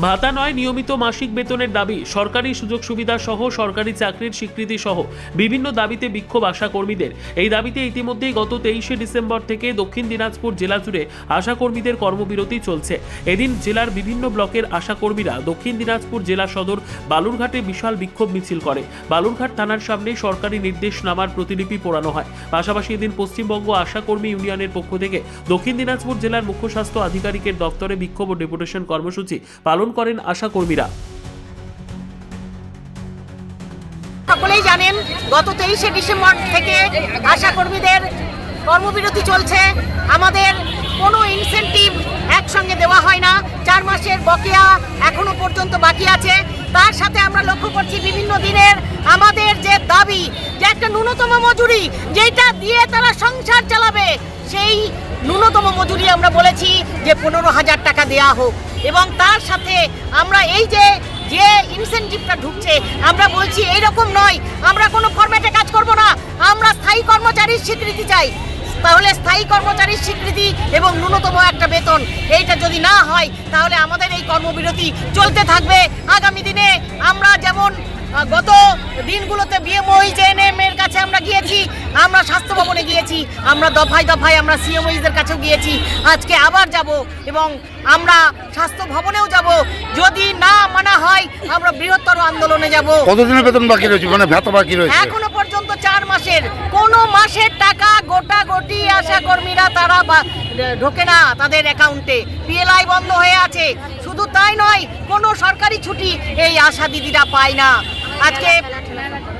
ভাতা নয়, নিয়মিত মাসিক বেতনের দাবি, সরকারি সুযোগ সুবিধা সহ সরকারি চাকরির স্বীকৃতি সহ বিভিন্ন দাবিতে বিক্ষোভ আশা কর্মীদের। এই দাবিতে ইতিমধ্যেই গত 23শে ডিসেম্বর থেকে দক্ষিণ দিনাজপুর জেলা জুড়ে আশা কর্মীদের কর্মবিরতি চলছে। এদিন জেলার বিভিন্ন ব্লকের আশা কর্মীরা দক্ষিণ দিনাজপুর জেলা সদর বালুরঘাটে বিশাল বিক্ষোভ মিছিল করে। বালুরঘাট থানার সামনে সরকারি নির্দেশনামার প্রতিলিপি পোড়ানো হয়। পাশাপাশি এদিন পশ্চিমবঙ্গ আশা কর্মী ইউনিয়নের পক্ষ থেকে দক্ষিণ দিনাজপুর জেলার মুখ্য স্বাস্থ্য আধিকারিকের দপ্তরে বিক্ষোভ ও ডেপুটেশন কর্মসূচি পালন করেন আশা কর্মীরা। সকলেই জানেন, গত 23শে ডিসেম্বর থেকে আশা কর্মীদের কর্মবিরতি চলছে। আমাদের কোনো ইনসেনটিভ একসঙ্গে দেওয়া হয় না। 4 মাসের বকেয়া এখনো পর্যন্ত বাকি আছে। তার সাথে আমরা লক্ষ্য করছি বিভিন্ন দিনের আমাদের যে দাবি, যে একটা ন্যূনতম মজুরি যেটা দিয়ে তারা সংসার চালাবে, সেই ন্যূনতম মজুরি আমরা বলেছি যে 15,000 টাকা দেওয়া হোক। এবং তার সাথে আমরা এই যে ইনসেনটিভটা ঢুকছে, আমরা বলছি এইরকম নয়, আমরা কোনো ফরম্যাটে কাজ করব না, আমরা স্থায়ী কর্মচারীর স্বীকৃতি চাই। তাহলে স্থায়ী কর্মচারীর স্বীকৃতি এবং ন্যূনতম একটা বেতন, এইটা যদি না হয় তাহলে আমাদের এই কর্মবিরতি চলতে থাকবে। আগামী দিনে আমরা যেমন গত দিনগুলোতে বিএমওইজএনএম এর কাছে আমরা গিয়েছি, আমরা স্বাস্থ্য ভবনে গিয়েছি, আমরা দফায় দফায় আমরা সিএমওইজদের কাছেও গিয়েছি, আজকে আবার যাব এবং আমরা স্বাস্থ্য ভবনেও যাব। যদি না মানা হয় আমরা বৃহত্তর আন্দোলনে যাব। কতদিনের বেতন বাকি রয়েছে, মানে ভাতা বাকি রয়েছে? এখনো পর্যন্ত 4 মাসের কোনো মাসের টাকা গোটাগোটি আশা কর্মীরা তারা ঢোকে না তাদের অ্যাকাউন্টে। পিএলআই বন্ধ হয়ে আছে। শুধু তাই নয়, কোনো সরকারি ছুটি এই আশা দিদিরা পায় না। আজকে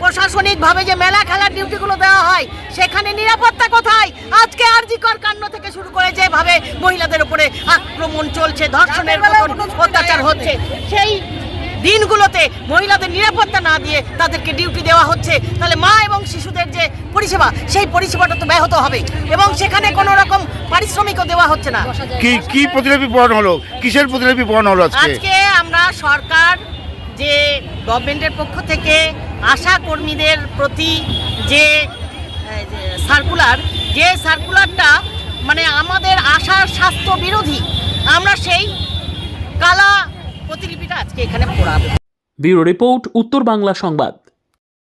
প্রশাসনিকভাবে যে মেলা খেলার ডিউটিগুলো দেওয়া হয়, সেখানে নিরাপত্তা কোথায়? আজকে আরজিকর কাণ্ড থেকে শুরু করে যেভাবে মহিলাদের উপরে আক্রমণ চলছে, ধর্ষণের মতন অত্যাচার হচ্ছে, সেই দিনগুলোতে মহিলাদের নিরাপত্তা না দিয়ে তাদেরকে ডিউটি দেওয়া হচ্ছে। তাহলে মা এবং শিশুদের যে পরিষেবা, সেই পরিষেবাটা তো ব্যাহত হবে এবং সেখানে কোনো রকম পারিশ্রমিকও দেওয়া হচ্ছে না। কি প্রতিলিপি পূরণ হলো? কিসের প্রতিলিপি পূরণ হলো আজকে? আমরা সরকার যে গভর্নমেন্টের পক্ষ থেকে আশা কর্মীদের প্রতি যে সার্কুলারটা মানে আমাদের আশার স্বাস্থ্য বিরোধী, আমরা সেই কালা প্রতিলিপিটা আজকে এখানে পড়াবো। ব্যুরো রিপোর্ট, উত্তর বাংলা সংবাদ।